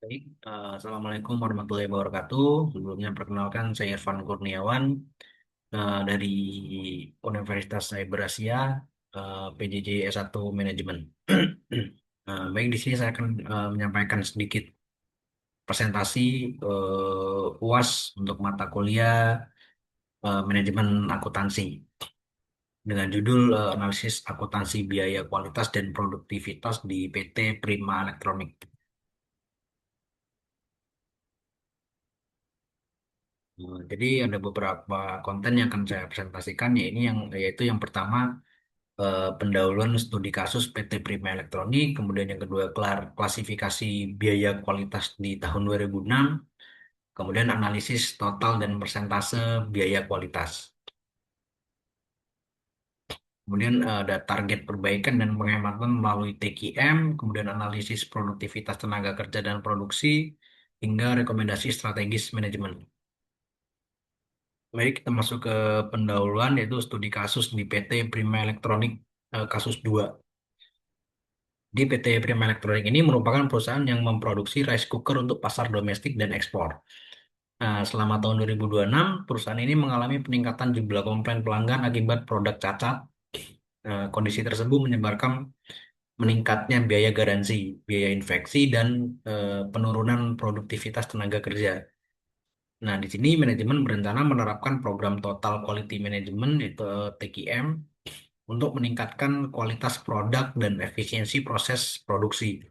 Baik, Assalamualaikum warahmatullahi wabarakatuh. Sebelumnya perkenalkan saya Irfan Kurniawan dari Universitas Cyber Asia, PJJ S1 Manajemen. Baik, di sini saya akan menyampaikan sedikit presentasi UAS untuk mata kuliah Manajemen Akuntansi dengan judul Analisis Akuntansi Biaya Kualitas dan Produktivitas di PT Prima Elektronik. Jadi ada beberapa konten yang akan saya presentasikan, yaitu yang pertama pendahuluan studi kasus PT Prima Elektronik, kemudian yang kedua klasifikasi biaya kualitas di tahun 2006, kemudian analisis total dan persentase biaya kualitas. Kemudian ada target perbaikan dan penghematan melalui TQM, kemudian analisis produktivitas tenaga kerja dan produksi, hingga rekomendasi strategis manajemen. Baik, kita masuk ke pendahuluan yaitu studi kasus di PT Prima Elektronik kasus 2. Di PT Prima Elektronik ini merupakan perusahaan yang memproduksi rice cooker untuk pasar domestik dan ekspor. Nah, selama tahun 2026, perusahaan ini mengalami peningkatan jumlah komplain pelanggan akibat produk cacat. Kondisi tersebut menyebabkan meningkatnya biaya garansi, biaya infeksi, dan penurunan produktivitas tenaga kerja. Nah, di sini manajemen berencana menerapkan program Total Quality Management, itu TQM, untuk meningkatkan kualitas produk dan efisiensi proses produksi.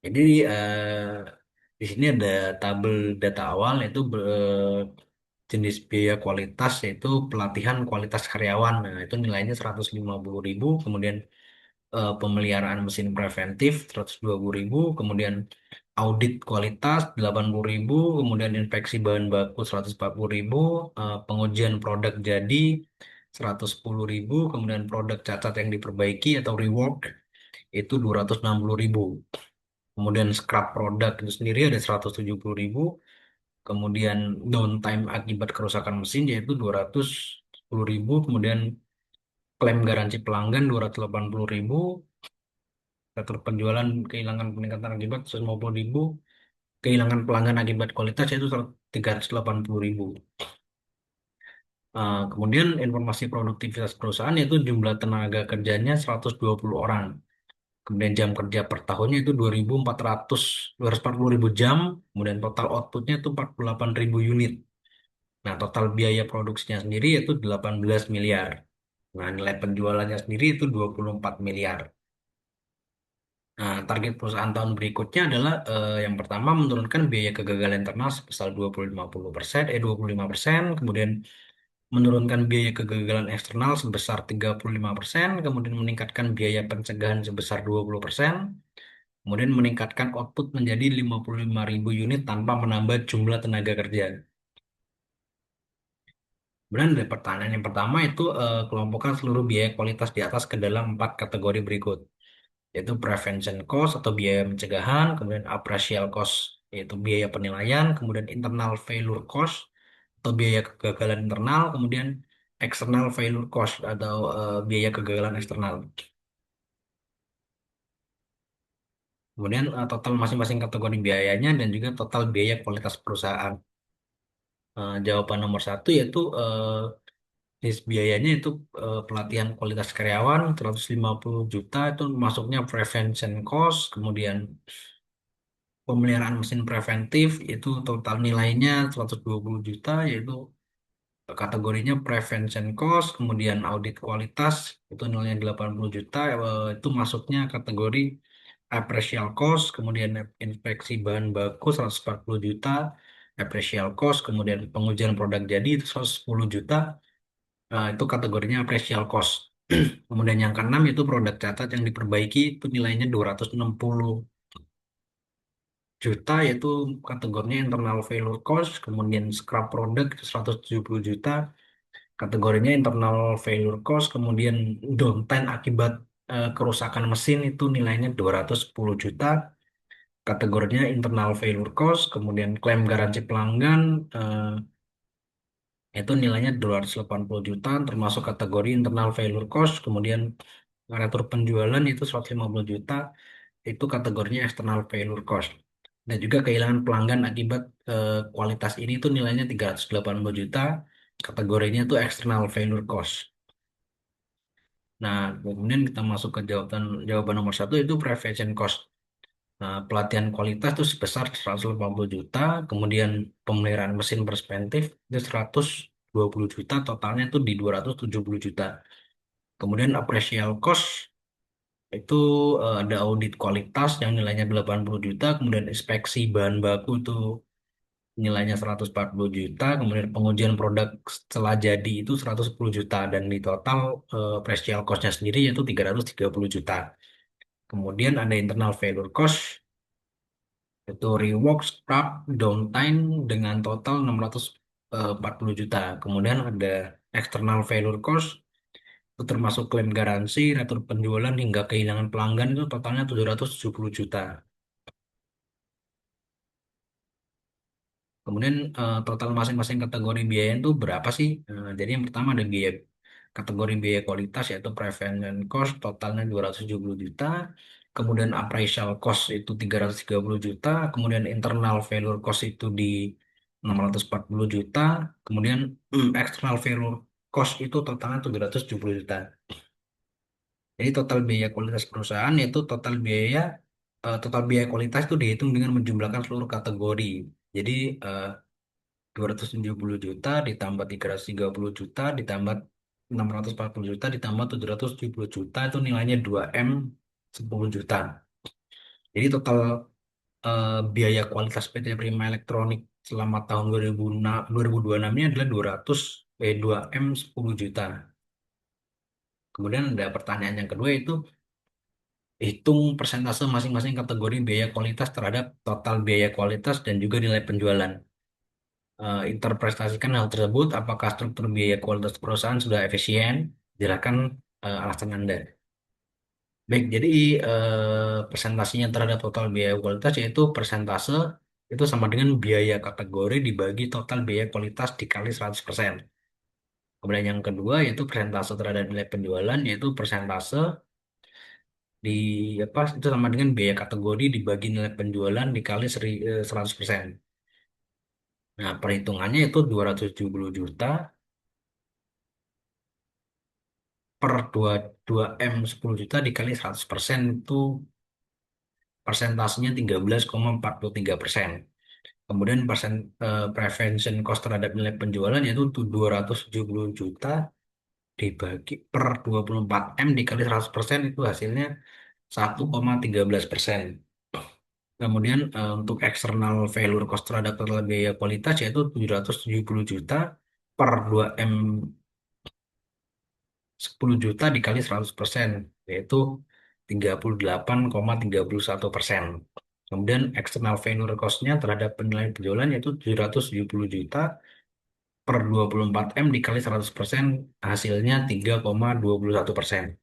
Jadi di sini ada tabel data awal yaitu jenis biaya kualitas yaitu pelatihan kualitas karyawan. Nah, itu nilainya 150.000, kemudian pemeliharaan mesin preventif 120.000, kemudian audit kualitas 80.000, kemudian inspeksi bahan baku 140.000, pengujian produk jadi 110.000, kemudian produk cacat yang diperbaiki atau rework itu 260.000. Kemudian scrap produk itu sendiri ada 170.000, kemudian downtime akibat kerusakan mesin yaitu 210.000, kemudian klaim garansi pelanggan 280.000, atur penjualan kehilangan peningkatan akibat 150.000, kehilangan pelanggan akibat kualitas yaitu 380.000. Kemudian informasi produktivitas perusahaan yaitu jumlah tenaga kerjanya 120 orang. Kemudian jam kerja per tahunnya itu 240.000 jam. Kemudian total outputnya itu 48.000 unit. Nah, total biaya produksinya sendiri itu 18 miliar. Nah, nilai penjualannya sendiri itu 24 miliar. Nah, target perusahaan tahun berikutnya adalah yang pertama menurunkan biaya kegagalan internal sebesar 25%, kemudian menurunkan biaya kegagalan eksternal sebesar 35%, kemudian meningkatkan biaya pencegahan sebesar 20%, kemudian meningkatkan output menjadi 55.000 unit tanpa menambah jumlah tenaga kerja. Kemudian dari pertanyaan yang pertama itu kelompokkan seluruh biaya kualitas di atas ke dalam 4 kategori berikut, yaitu prevention cost atau biaya pencegahan, kemudian appraisal cost yaitu biaya penilaian, kemudian internal failure cost atau biaya kegagalan internal, kemudian external failure cost atau biaya kegagalan eksternal. Kemudian total masing-masing kategori biayanya dan juga total biaya kualitas perusahaan. Jawaban nomor satu yaitu jenis biayanya itu pelatihan kualitas karyawan 150 juta itu masuknya prevention cost, kemudian pemeliharaan mesin preventif itu total nilainya 120 juta yaitu kategorinya prevention cost, kemudian audit kualitas itu nilainya 80 juta, itu masuknya kategori appraisal cost, kemudian inspeksi bahan baku 140 juta, appraisal cost, kemudian pengujian produk jadi itu 110 juta, itu kategorinya appraisal cost. Kemudian yang keenam itu produk catat yang diperbaiki itu nilainya 260 juta yaitu kategorinya internal failure cost, kemudian scrap product itu 170 juta, kategorinya internal failure cost, kemudian downtime akibat kerusakan mesin itu nilainya 210 juta, kategorinya internal failure cost, kemudian klaim garansi pelanggan itu nilainya 280 juta termasuk kategori internal failure cost, kemudian retur penjualan itu 150 juta, itu kategorinya external failure cost. Dan juga kehilangan pelanggan akibat kualitas ini tuh nilainya 380 juta. Kategorinya tuh external failure cost. Nah, kemudian kita masuk ke jawaban jawaban nomor satu itu prevention cost. Nah, pelatihan kualitas itu sebesar 180 juta, kemudian pemeliharaan mesin preventif itu 120 juta, totalnya itu di 270 juta. Kemudian appraisal cost itu ada audit kualitas yang nilainya 80 juta, kemudian inspeksi bahan baku itu nilainya 140 juta, kemudian pengujian produk setelah jadi itu 110 juta, dan di total appraisal cost-nya sendiri yaitu 330 juta. Kemudian ada internal failure cost, itu rework, scrap, downtime dengan total 640 juta. Kemudian ada external failure cost, itu termasuk klaim garansi, retur penjualan hingga kehilangan pelanggan itu totalnya 770 juta. Kemudian total masing-masing kategori biaya itu berapa sih? Jadi yang pertama ada biaya kategori biaya kualitas yaitu prevention cost totalnya 270 juta. Kemudian appraisal cost itu 330 juta. Kemudian internal failure cost itu di 640 juta. Kemudian external failure cost itu totalnya 770 juta. Jadi total biaya kualitas perusahaan yaitu total biaya kualitas itu dihitung dengan menjumlahkan seluruh kategori. Jadi eh, 270 juta ditambah 330 juta ditambah 640 juta ditambah 770 juta itu nilainya 2M 10 juta. Jadi total biaya kualitas PT Prima Elektronik selama tahun 2006, 2026 ini adalah 2M 10 juta. Kemudian ada pertanyaan yang kedua itu hitung persentase masing-masing kategori biaya kualitas terhadap total biaya kualitas dan juga nilai penjualan. Interpretasikan hal tersebut, apakah struktur biaya kualitas perusahaan sudah efisien? Silakan alasan Anda. Baik, jadi presentasinya terhadap total biaya kualitas yaitu persentase itu sama dengan biaya kategori dibagi total biaya kualitas dikali 100%. Kemudian yang kedua yaitu persentase terhadap nilai penjualan yaitu persentase di apa itu sama dengan biaya kategori dibagi nilai penjualan dikali 100%. Nah, perhitungannya itu 270 juta per 2 M 10 juta dikali 100% itu persentasenya 13,43%. Kemudian prevention cost terhadap nilai penjualan yaitu 270 juta dibagi per 24 M dikali 100% itu hasilnya 1,13%. Kemudian untuk external failure cost terhadap total biaya kualitas yaitu 770 juta per 2M 10 juta dikali 100% yaitu 38,31%. Kemudian external vendor cost-nya terhadap penilaian penjualan yaitu 770 juta per 24 M dikali 100% hasilnya 3,21%.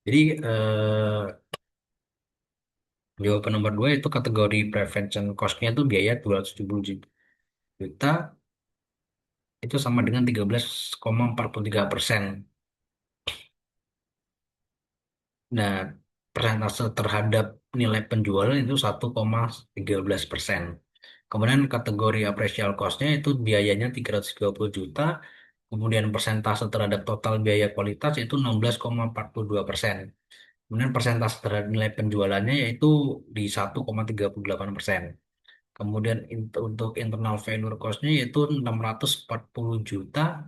Jadi jawaban nomor 2 itu kategori prevention cost-nya itu biaya 270 juta itu sama dengan 13,43%. Nah, persentase terhadap nilai penjualan itu 1,13%. Kemudian kategori appraisal cost-nya itu biayanya 330 juta. Kemudian persentase terhadap total biaya kualitas itu 16,42%. Kemudian persentase terhadap nilai penjualannya yaitu di 1,38%. Kemudian untuk internal vendor cost-nya yaitu 640 juta.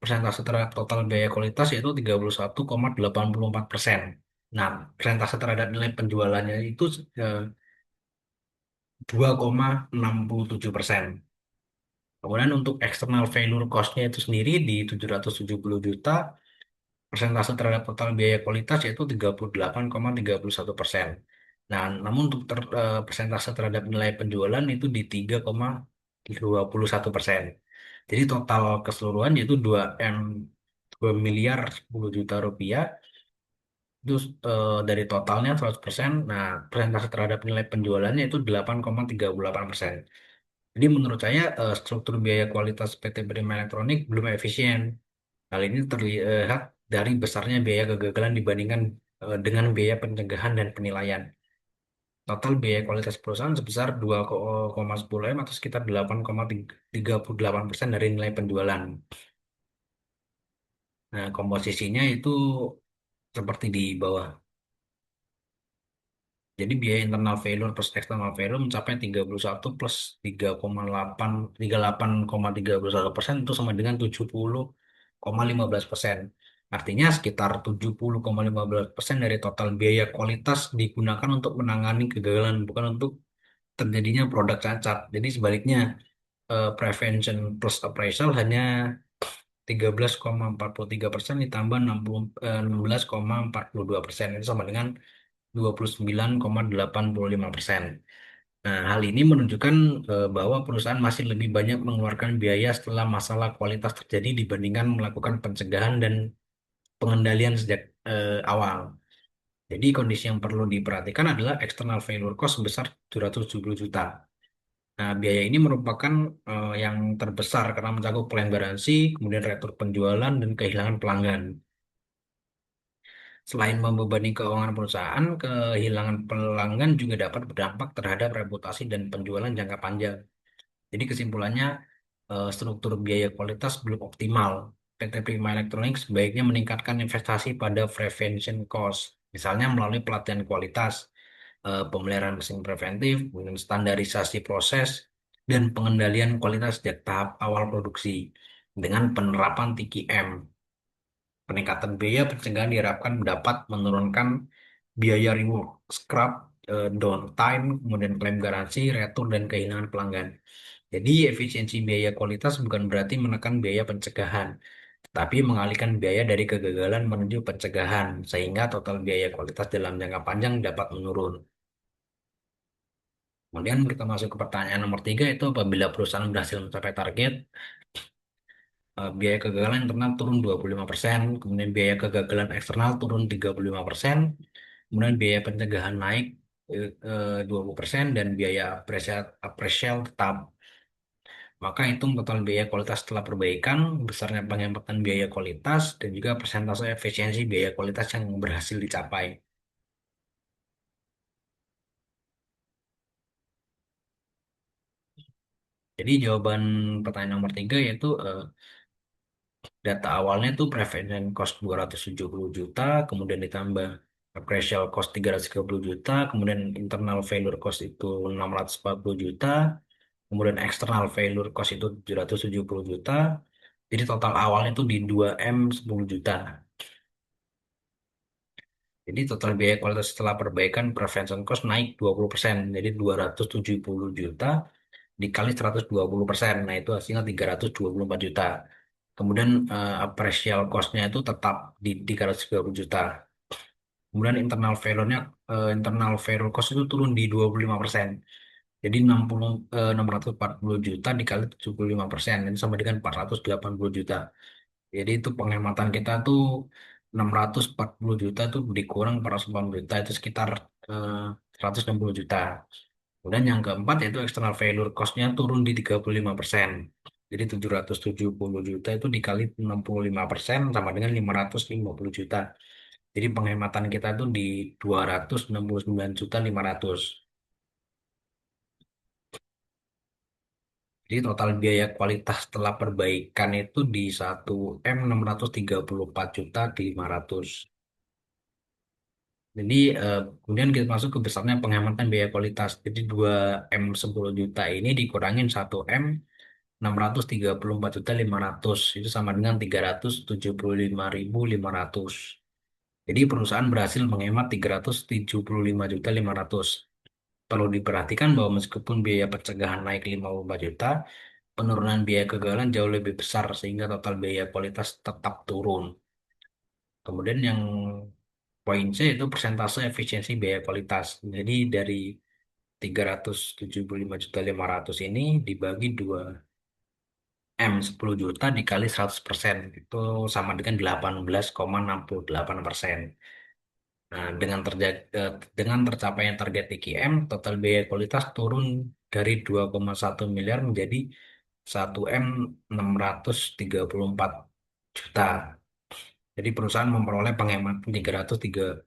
Persentase terhadap total biaya kualitas yaitu 31,84%. Nah, persentase terhadap nilai penjualannya itu 2,67%. Kemudian untuk external failure cost-nya itu sendiri di 770 juta, persentase terhadap total biaya kualitas yaitu 38,31%. Nah, namun untuk persentase terhadap nilai penjualan itu di 3,21%. Jadi total keseluruhan yaitu 2 miliar 10 juta rupiah itu dari totalnya 100%. Nah, persentase terhadap nilai penjualannya itu 8,38%. Jadi menurut saya struktur biaya kualitas PT Prima Elektronik belum efisien. Hal ini terlihat dari besarnya biaya kegagalan dibandingkan dengan biaya pencegahan dan penilaian. Total biaya kualitas perusahaan sebesar 2,10 M atau sekitar 8,38% dari nilai penjualan. Nah, komposisinya itu seperti di bawah. Jadi biaya internal failure plus external failure mencapai 31 plus 38,31% itu sama dengan 70,15%. Artinya sekitar 70,15% dari total biaya kualitas digunakan untuk menangani kegagalan, bukan untuk terjadinya produk cacat. Jadi sebaliknya, prevention plus appraisal hanya 13,43% ditambah 16,42%. Itu sama dengan 29,85%. Nah, hal ini menunjukkan bahwa perusahaan masih lebih banyak mengeluarkan biaya setelah masalah kualitas terjadi dibandingkan melakukan pencegahan dan pengendalian sejak awal. Jadi kondisi yang perlu diperhatikan adalah external failure cost sebesar 770 juta. Nah, biaya ini merupakan yang terbesar karena mencakup klaim garansi, kemudian retur penjualan, dan kehilangan pelanggan. Selain membebani keuangan perusahaan, kehilangan pelanggan juga dapat berdampak terhadap reputasi dan penjualan jangka panjang. Jadi kesimpulannya, struktur biaya kualitas belum optimal. PT Prima Electronics sebaiknya meningkatkan investasi pada prevention cost, misalnya melalui pelatihan kualitas, pemeliharaan mesin preventif, kemudian standarisasi proses, dan pengendalian kualitas sejak tahap awal produksi dengan penerapan TKM. Peningkatan biaya pencegahan diharapkan dapat menurunkan biaya reward, scrap, downtime, kemudian klaim garansi, retur, dan kehilangan pelanggan. Jadi efisiensi biaya kualitas bukan berarti menekan biaya pencegahan, tapi mengalihkan biaya dari kegagalan menuju pencegahan, sehingga total biaya kualitas dalam jangka panjang dapat menurun. Kemudian kita masuk ke pertanyaan nomor tiga, itu apabila perusahaan berhasil mencapai target, biaya kegagalan internal turun 25%, kemudian biaya kegagalan eksternal turun 35%, kemudian biaya pencegahan naik 20%, dan biaya apresial tetap. Maka hitung total biaya kualitas setelah perbaikan, besarnya penghematan biaya kualitas, dan juga persentase efisiensi biaya kualitas yang berhasil dicapai. Jadi jawaban pertanyaan nomor tiga yaitu data awalnya tuh prevention cost 270 juta, kemudian ditambah appraisal cost 330 juta, kemudian internal failure cost itu 640 juta, kemudian external failure cost itu 770 juta. Jadi total awalnya itu di 2M 10 juta. Jadi total biaya kualitas setelah perbaikan prevention cost naik 20%. Jadi 270 juta dikali 120%. Nah, itu hasilnya 324 juta. Kemudian appraisal cost-nya itu tetap di 330 juta. Kemudian internal failure cost itu turun di 25%. Jadi 640 juta dikali 75%. Ini sama dengan 480 juta. Jadi itu penghematan kita tuh 640 juta tuh dikurang 480 juta itu sekitar eh, 160 juta. Kemudian yang keempat yaitu external failure cost-nya turun di 35%. Jadi 770 juta itu dikali 65% sama dengan 550 juta. Jadi penghematan kita tuh di 269 juta 500. Jadi total biaya kualitas setelah perbaikan itu di 1M 634 juta 500. Jadi kemudian kita masuk ke besarnya penghematan biaya kualitas. Jadi 2M 10 juta ini dikurangin 1M 634 juta 500. Itu sama dengan 375.500. Jadi perusahaan berhasil menghemat 375 juta 500. Perlu diperhatikan bahwa meskipun biaya pencegahan naik 54 juta, penurunan biaya kegagalan jauh lebih besar sehingga total biaya kualitas tetap turun. Kemudian yang poin C itu persentase efisiensi biaya kualitas. Jadi dari 375 juta 500 ini dibagi 2M 10 juta dikali 100%. Itu sama dengan 18,68%. Nah, dengan tercapainya target TKM, total biaya kualitas turun dari 2,1 miliar menjadi 1M 634 juta. Jadi perusahaan memperoleh penghematan 375,5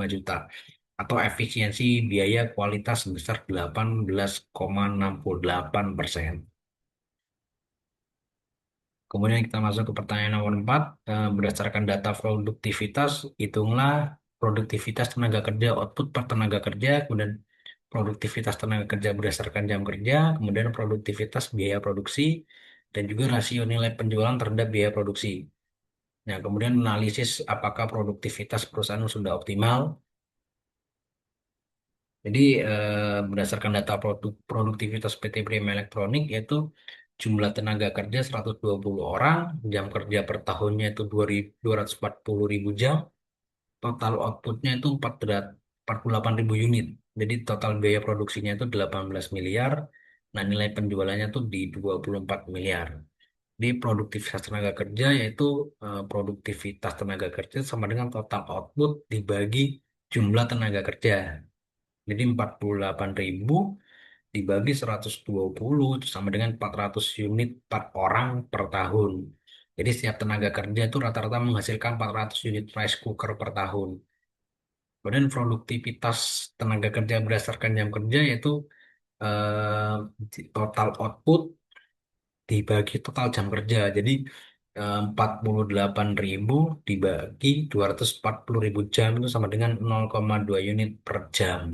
juta. atau efisiensi biaya kualitas sebesar 18,68%. Kemudian kita masuk ke pertanyaan nomor 4. Berdasarkan data produktivitas, hitunglah produktivitas tenaga kerja output per tenaga kerja, kemudian produktivitas tenaga kerja berdasarkan jam kerja, kemudian produktivitas biaya produksi, dan juga rasio nilai penjualan terhadap biaya produksi. Nah, kemudian analisis apakah produktivitas perusahaan sudah optimal. Jadi berdasarkan data produktivitas PT Prima Elektronik yaitu jumlah tenaga kerja 120 orang, jam kerja per tahunnya itu 240.000 jam, total outputnya itu 48.000 unit. Jadi total biaya produksinya itu 18 miliar, nah nilai penjualannya itu di 24 miliar. Di produktivitas tenaga kerja yaitu produktivitas tenaga kerja sama dengan total output dibagi jumlah tenaga kerja. Jadi 48.000 dibagi 120 itu sama dengan 400 unit per orang per tahun. Jadi setiap tenaga kerja itu rata-rata menghasilkan 400 unit rice cooker per tahun. Kemudian produktivitas tenaga kerja berdasarkan jam kerja yaitu total output dibagi total jam kerja. Jadi 48.000 dibagi 240.000 jam itu sama dengan 0,2 unit per jam.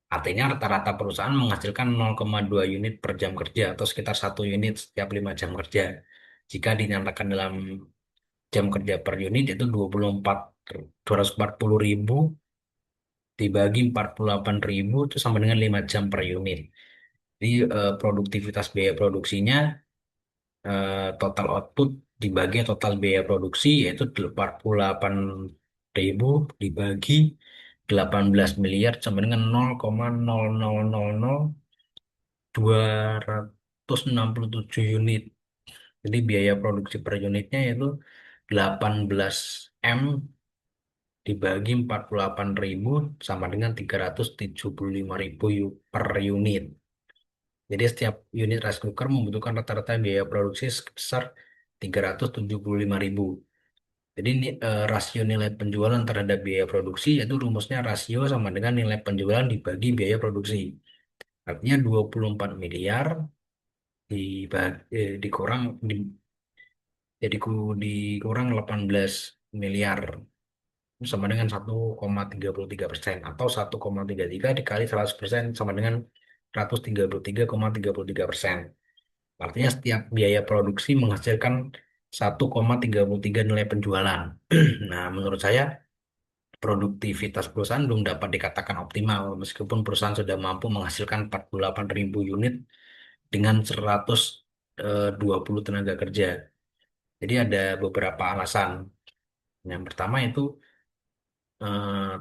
Artinya rata-rata perusahaan menghasilkan 0,2 unit per jam kerja atau sekitar 1 unit setiap 5 jam kerja. Jika dinyatakan dalam jam kerja per unit itu 240.000 dibagi 48.000 itu sama dengan 5 jam per unit. Jadi produktivitas biaya produksinya total output dibagi total biaya produksi yaitu 48.000 dibagi 18 miliar sama dengan 0,0000267 unit. Jadi biaya produksi per unitnya yaitu 18 M dibagi 48.000 sama dengan 375.000 per unit. Jadi setiap unit rice cooker membutuhkan rata-rata biaya produksi sebesar 375.000. Jadi rasio nilai penjualan terhadap biaya produksi yaitu rumusnya rasio sama dengan nilai penjualan dibagi biaya produksi. Artinya 24 miliar dikurang dikurang 18 miliar sama dengan 1,33% atau 1,33 dikali 100% sama dengan 133,33%. Artinya setiap biaya produksi menghasilkan 1,33 nilai penjualan. Nah, menurut saya produktivitas perusahaan belum dapat dikatakan optimal meskipun perusahaan sudah mampu menghasilkan 48.000 unit dengan 120 tenaga kerja. Jadi ada beberapa alasan. Yang pertama itu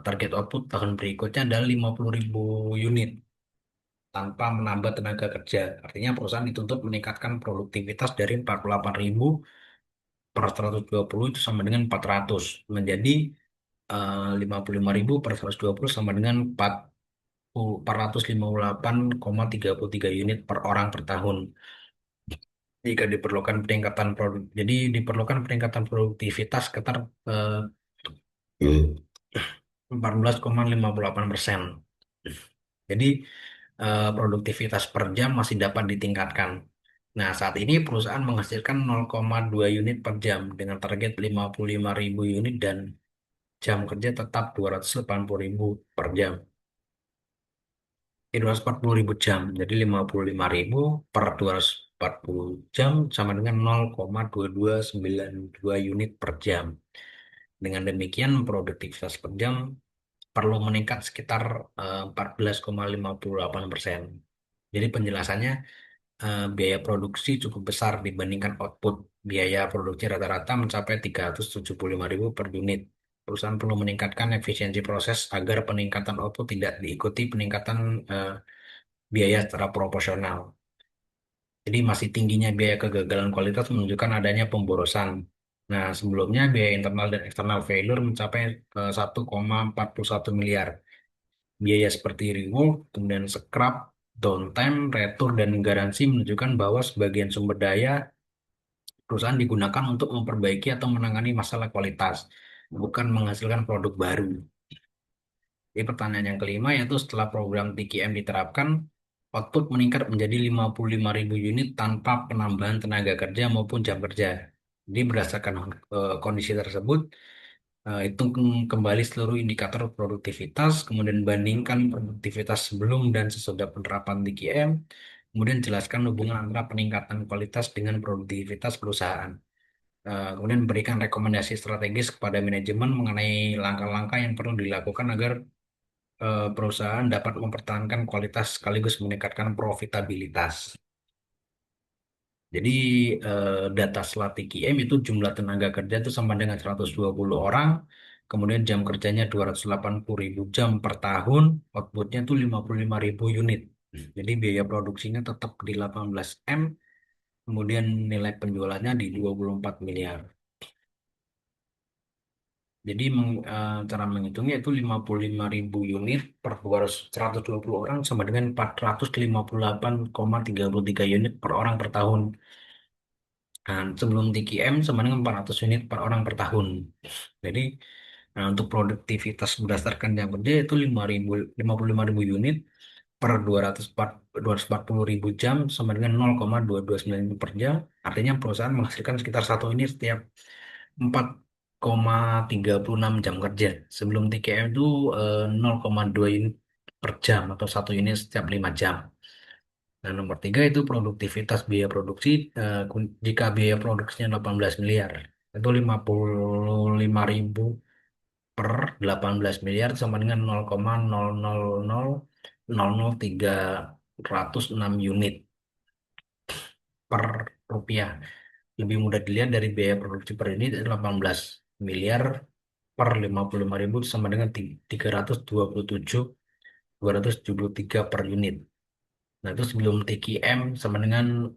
target output tahun berikutnya adalah 50.000 unit tanpa menambah tenaga kerja. Artinya perusahaan dituntut meningkatkan produktivitas dari 48.000 per 120 itu sama dengan 400 menjadi 55.000 per 120 sama dengan 458,33 unit per orang per tahun. Jika diperlukan peningkatan jadi diperlukan peningkatan produktivitas sekitar 14,58%. Jadi produktivitas per jam masih dapat ditingkatkan. Nah, saat ini perusahaan menghasilkan 0,2 unit per jam dengan target 55.000 unit dan jam kerja tetap 280.000 per jam. 240.000 jam, jadi 55.000 per 240 jam sama dengan 0,2292 unit per jam. Dengan demikian, produktivitas per jam perlu meningkat sekitar 14,58%. Jadi penjelasannya biaya produksi cukup besar dibandingkan output. Biaya produksi rata-rata mencapai 375.000 per unit. Perusahaan perlu meningkatkan efisiensi proses agar peningkatan output tidak diikuti peningkatan biaya secara proporsional. Jadi masih tingginya biaya kegagalan kualitas menunjukkan adanya pemborosan. Nah, sebelumnya biaya internal dan eksternal failure mencapai 1,41 miliar. Biaya seperti rework, kemudian scrap, downtime, retur, dan garansi menunjukkan bahwa sebagian sumber daya perusahaan digunakan untuk memperbaiki atau menangani masalah kualitas, bukan menghasilkan produk baru. Jadi pertanyaan yang kelima yaitu setelah program TKM diterapkan, output meningkat menjadi 55.000 unit tanpa penambahan tenaga kerja maupun jam kerja. Jadi berdasarkan kondisi tersebut, hitung kembali seluruh indikator produktivitas, kemudian bandingkan produktivitas sebelum dan sesudah penerapan TKM, kemudian jelaskan hubungan antara peningkatan kualitas dengan produktivitas perusahaan. Kemudian berikan rekomendasi strategis kepada manajemen mengenai langkah-langkah yang perlu dilakukan agar perusahaan dapat mempertahankan kualitas sekaligus meningkatkan profitabilitas. Jadi data setelah TKM itu jumlah tenaga kerja itu sama dengan 120 orang, kemudian jam kerjanya 280.000 jam per tahun, outputnya itu 55.000 unit. Jadi biaya produksinya tetap di 18 M, kemudian nilai penjualannya di 24 miliar. Jadi cara menghitungnya itu 55.000 unit per 120 orang sama dengan 458,33 unit per orang per tahun. Nah, sebelum TKM sama dengan 400 unit per orang per tahun. Jadi untuk produktivitas berdasarkan jam kerja itu 55.000 unit per 240.000 jam sama dengan 0,229 per jam. Artinya perusahaan menghasilkan sekitar satu unit setiap 4,36 jam kerja. Sebelum TKM itu 0,2 unit per jam atau satu unit setiap 5 jam. Nah, nomor tiga itu produktivitas biaya produksi. Jika biaya produksinya 18 miliar, itu 55.000 per 18 miliar sama dengan 0,00000306 unit per rupiah. Lebih mudah dilihat dari biaya produksi per unit itu 18 miliar per 55.000 sama dengan 327.273 per unit. Nah, itu sebelum TKM sama dengan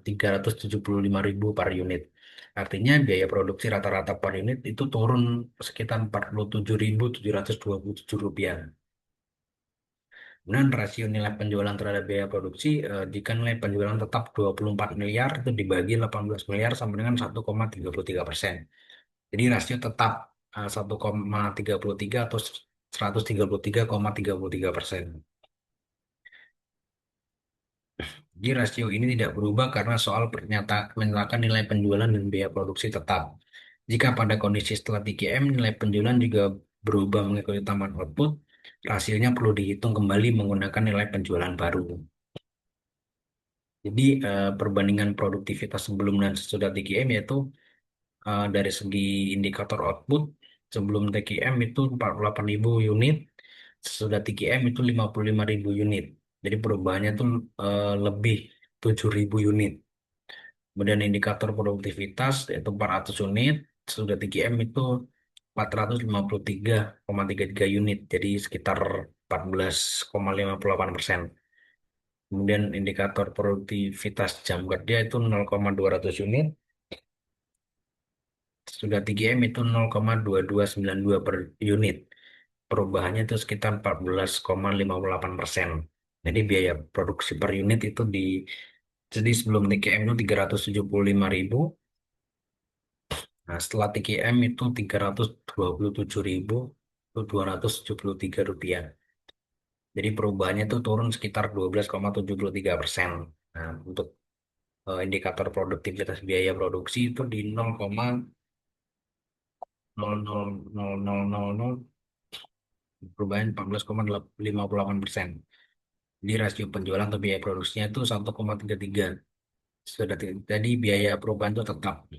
375.000 per unit. Artinya biaya produksi rata-rata per unit itu turun sekitar 47.727 rupiah. Kemudian rasio nilai penjualan terhadap biaya produksi, jika nilai penjualan tetap 24 miliar, itu dibagi 18 miliar sama dengan 1,33%. Jadi rasio tetap 1,33 atau 133,33%. Jadi rasio ini tidak berubah karena soal menyatakan nilai penjualan dan biaya produksi tetap. Jika pada kondisi setelah 3M nilai penjualan juga berubah mengikuti tambahan output, rasionya perlu dihitung kembali menggunakan nilai penjualan baru. Jadi perbandingan produktivitas sebelum dan sesudah 3M yaitu dari segi indikator output sebelum TKM itu 48.000 unit, sesudah TKM itu 55.000 unit. Jadi perubahannya itu lebih 7.000 unit. Kemudian indikator produktivitas yaitu 400 unit, sudah 3M itu 453,33 unit, jadi sekitar 14,58%. Kemudian indikator produktivitas jam kerja itu 0,200 unit, sudah 3M itu 0,2292 per unit. Perubahannya itu sekitar 14,58%. Jadi biaya produksi per unit itu jadi sebelum TKM itu 375.000. Nah, setelah TKM itu 327.273 rupiah. Jadi perubahannya itu turun sekitar 12,73%. Nah, untuk indikator produktivitas biaya produksi itu di 0,000000, perubahan 14,58%. Jadi rasio penjualan atau biaya produksinya itu 1,33. Jadi biaya perubahan itu tetap.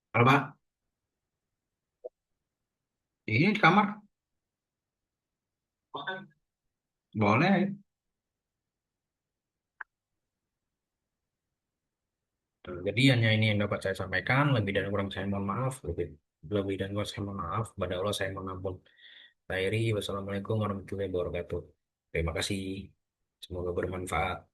Kalau Pak, ini di kamar. Boleh. Jadi hanya ini yang dapat saya sampaikan. Lebih dan kurang saya mohon maaf. Lebih dan kurang saya mohon maaf. Pada Allah saya mohon ampun. Akhiri, wassalamualaikum warahmatullahi wabarakatuh. Terima kasih. Semoga bermanfaat.